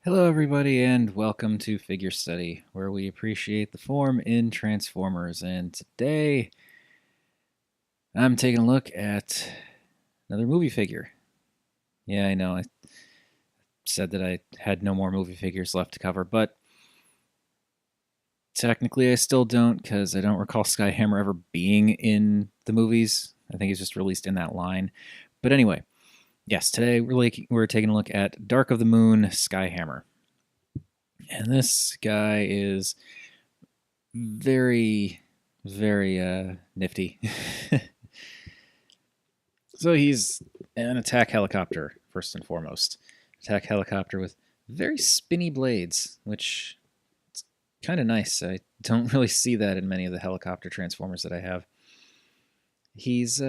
Hello, everybody, and welcome to Figure Study, where we appreciate the form in Transformers. And today, I'm taking a look at another movie figure. Yeah, I know, I said that I had no more movie figures left to cover, but technically I still don't, because I don't recall Skyhammer ever being in the movies. I think he's just released in that line. But anyway, yes, today we're taking a look at Dark of the Moon Skyhammer. And this guy is very nifty. So he's an attack helicopter, first and foremost. Attack helicopter with very spinny blades, which is kind of nice. I don't really see that in many of the helicopter transformers that I have. He's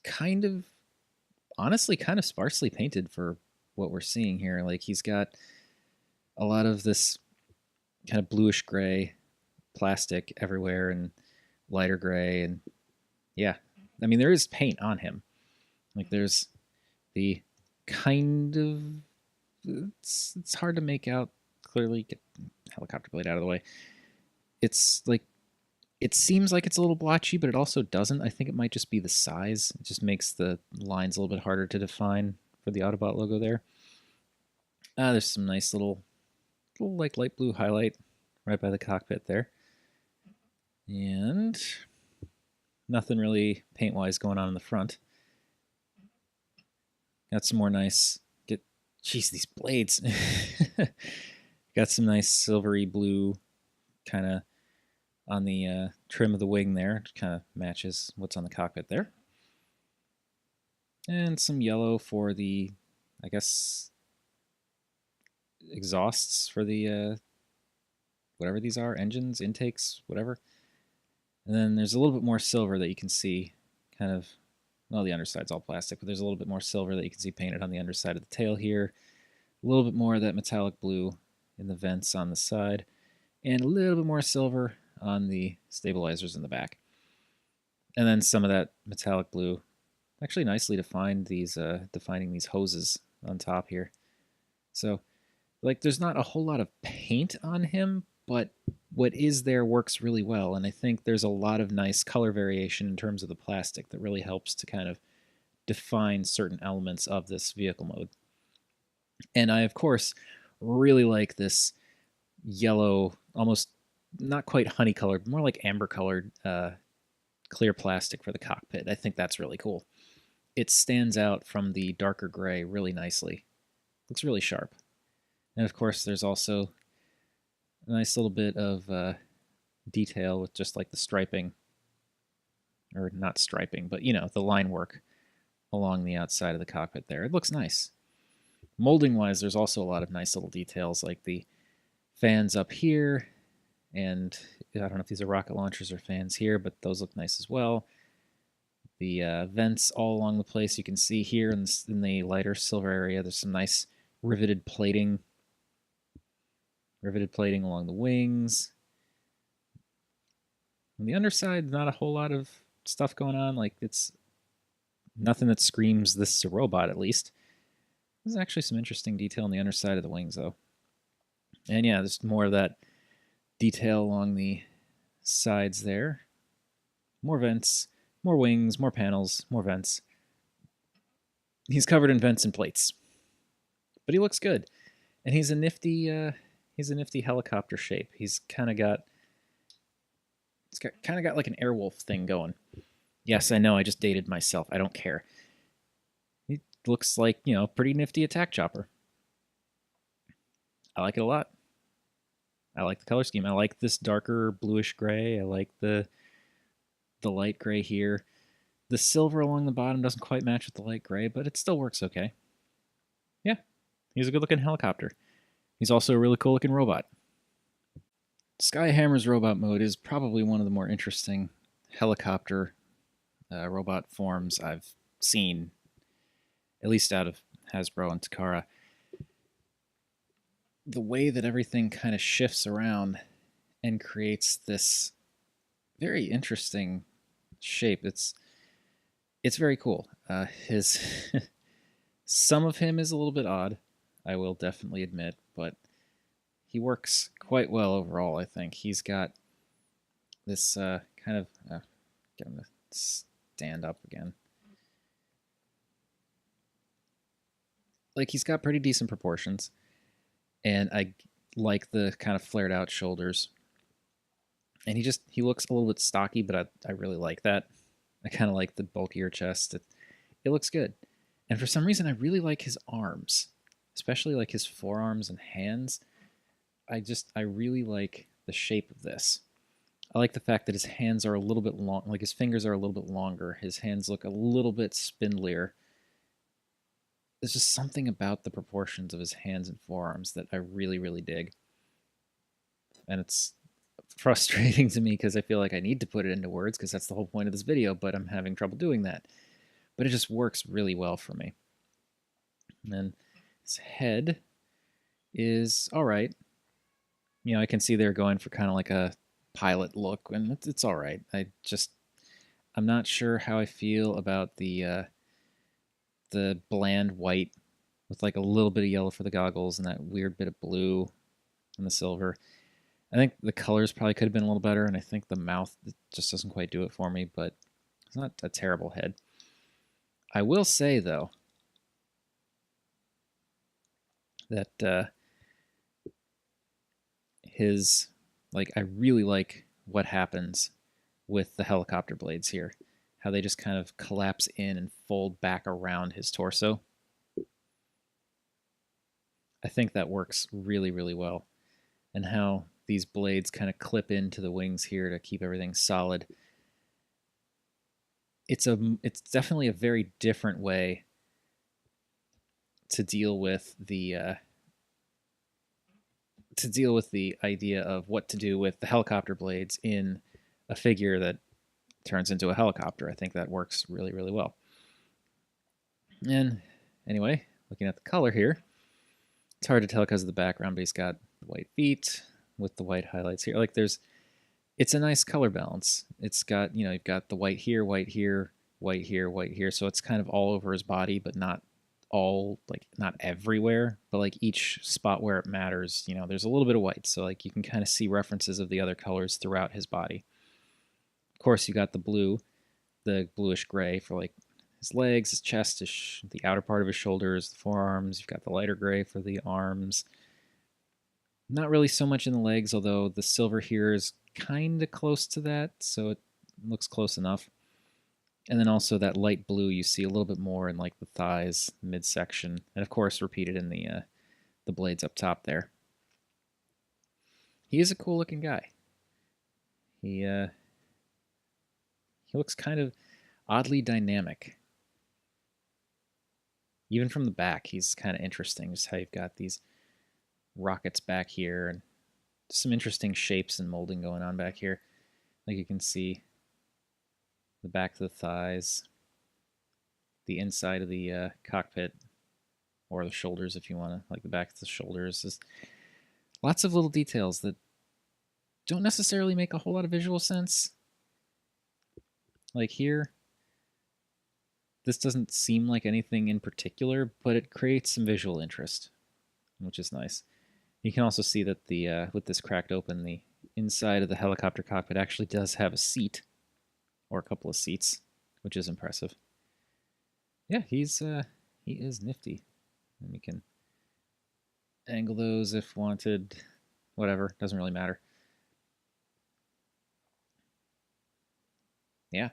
kind of, honestly, kind of sparsely painted for what we're seeing here. Like, he's got a lot of this kind of bluish gray plastic everywhere and lighter gray. And yeah, I mean, there is paint on him. Like, there's the kind of, it's hard to make out clearly. Get helicopter blade out of the way. It's like, it seems like it's a little blotchy, but it also doesn't. I think it might just be the size. It just makes the lines a little bit harder to define for the Autobot logo there. There's some nice little like light blue highlight right by the cockpit there. And nothing really paint-wise going on in the front. Got some more nice, jeez, these blades. Got some nice silvery blue kind of on the trim of the wing there. It kind of matches what's on the cockpit there. And some yellow for the, I guess, exhausts for the, whatever these are, engines, intakes, whatever. And then there's a little bit more silver that you can see, kind of, well, the underside's all plastic, but there's a little bit more silver that you can see painted on the underside of the tail here. A little bit more of that metallic blue in the vents on the side, and a little bit more silver on the stabilizers in the back. And then some of that metallic blue actually nicely defined these, defining these hoses on top here. So, like, there's not a whole lot of paint on him, but what is there works really well. And I think there's a lot of nice color variation in terms of the plastic that really helps to kind of define certain elements of this vehicle mode. And I, of course, really like this yellow, almost not quite honey colored, more like amber colored clear plastic for the cockpit. I think that's really cool. It stands out from the darker gray really nicely. Looks really sharp. And of course, there's also a nice little bit of detail with just like the striping, or not striping, but you know, the line work along the outside of the cockpit there. It looks nice. Molding wise, there's also a lot of nice little details like the fans up here, and I don't know if these are rocket launchers or fans here, but those look nice as well. The vents all along the place. You can see here in the lighter silver area, there's some nice riveted plating along the wings. On the underside, not a whole lot of stuff going on. Like, it's nothing that screams this is a robot, at least. There's actually some interesting detail on the underside of the wings, though. And yeah, there's more of that detail along the sides there. More vents, more wings, more panels, more vents. He's covered in vents and plates, but he looks good, and he's a nifty helicopter shape. He's kind of got like an Airwolf thing going. Yes, I know, I just dated myself. I don't care. He looks like, you know, pretty nifty attack chopper. I like it a lot. I like the color scheme. I like this darker bluish gray. I like the light gray here. The silver along the bottom doesn't quite match with the light gray, but it still works okay. Yeah, he's a good looking helicopter. He's also a really cool looking robot. Skyhammer's robot mode is probably one of the more interesting helicopter robot forms I've seen, at least out of Hasbro and Takara. The way that everything kind of shifts around and creates this very interesting shape. It's very cool. His some of him is a little bit odd. I will definitely admit, but he works quite well overall, I think. He's got this kind of... get him to stand up again. Like, he's got pretty decent proportions, and I like the kind of flared out shoulders. And he looks a little bit stocky, but I really like that. I kind of like the bulkier chest. It looks good. And for some reason, I really like his arms, especially like his forearms and hands. I really like the shape of this. I like the fact that his hands are a little bit long, like his fingers are a little bit longer. His hands look a little bit spindlier. There's just something about the proportions of his hands and forearms that I really, really dig. And it's frustrating to me because I feel like I need to put it into words because that's the whole point of this video, but I'm having trouble doing that. But it just works really well for me. And then his head is all right. You know, I can see they're going for kind of like a pilot look, and it's all right. I'm not sure how I feel about the bland white with like a little bit of yellow for the goggles and that weird bit of blue and the silver. I think the colors probably could have been a little better, and I think the mouth just doesn't quite do it for me, but it's not a terrible head. I will say, though, that I really like what happens with the helicopter blades here. How they just kind of collapse in and fold back around his torso. I think that works really, really well. And how these blades kind of clip into the wings here to keep everything solid. It's definitely a very different way to deal with the idea of what to do with the helicopter blades in a figure that turns into a helicopter. I think that works really, really well. And anyway, looking at the color here, it's hard to tell because of the background, but he's got white feet with the white highlights here. Like it's a nice color balance. It's got, you've got the white here, white here, white here, white here. So it's kind of all over his body, but not not everywhere, but like each spot where it matters, there's a little bit of white. So like you can kind of see references of the other colors throughout his body. Of course, you got the blue, the bluish gray for like his legs, his chest, the outer part of his shoulders, the forearms. You've got the lighter gray for the arms. Not really so much in the legs, although the silver here is kind of close to that, so it looks close enough. And then also that light blue you see a little bit more in like the thighs, midsection, and of course repeated in the blades up top there. He is a cool looking guy. He looks kind of oddly dynamic. Even from the back, he's kind of interesting. Just how you've got these rockets back here and some interesting shapes and molding going on back here. Like you can see the back of the thighs, the inside of the cockpit, or the shoulders if you want to, like the back of the shoulders. There's lots of little details that don't necessarily make a whole lot of visual sense. Like here, this doesn't seem like anything in particular, but it creates some visual interest, which is nice. You can also see that the with this cracked open, the inside of the helicopter cockpit actually does have a seat, or a couple of seats, which is impressive. Yeah, he is nifty. And we can angle those if wanted. Whatever, doesn't really matter. Yeah.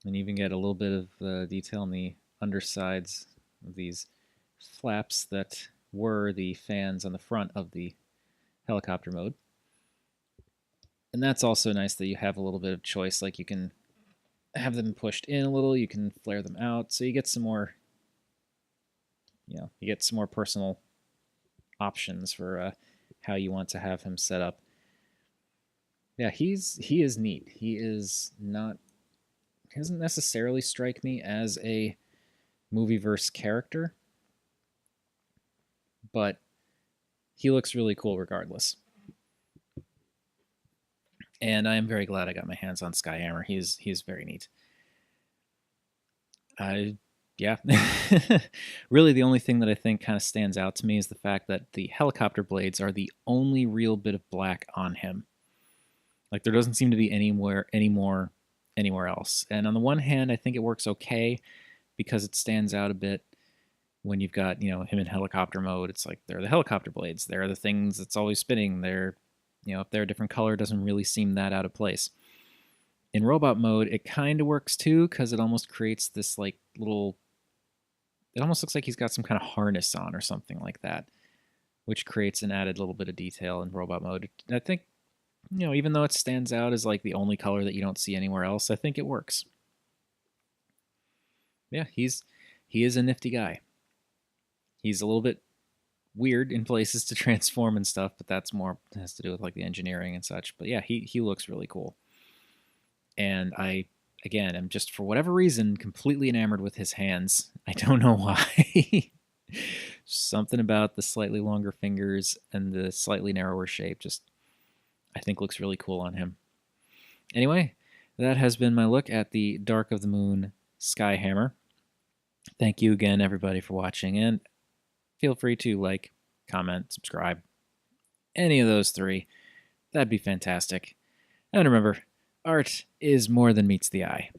And you even get a little bit of detail on the undersides of these flaps that were the fans on the front of the helicopter mode. And that's also nice that you have a little bit of choice. Like you can have them pushed in a little, you can flare them out, so you get some more, you get some more personal options for how you want to have him set up. Yeah, he is neat. He doesn't necessarily strike me as a movieverse character, but he looks really cool regardless. And I am very glad I got my hands on Skyhammer. He's very neat. I Yeah. Really, the only thing that I think kind of stands out to me is the fact that the helicopter blades are the only real bit of black on him. Like there doesn't seem to be anywhere else. And on the one hand, I think it works okay because it stands out a bit when you've got, him in helicopter mode. It's like they're the helicopter blades. They're the things that's always spinning. They're, if they're a different color, it doesn't really seem that out of place. In robot mode, it kind of works too because it almost creates this like little. It almost looks like he's got some kind of harness on or something like that, which creates an added little bit of detail in robot mode. I think, even though it stands out as like the only color that you don't see anywhere else, I think it works. Yeah, he is a nifty guy. He's a little bit weird in places to transform and stuff, but that's more has to do with like the engineering and such. But yeah, he looks really cool. And I again am just for whatever reason completely enamored with his hands. I don't know why. Something about the slightly longer fingers and the slightly narrower shape just I think looks really cool on him. Anyway, that has been my look at the Dark of the Moon Skyhammer. Thank you again, everybody, for watching, and feel free to like, comment, subscribe. Any of those three. That'd be fantastic. And remember, art is more than meets the eye.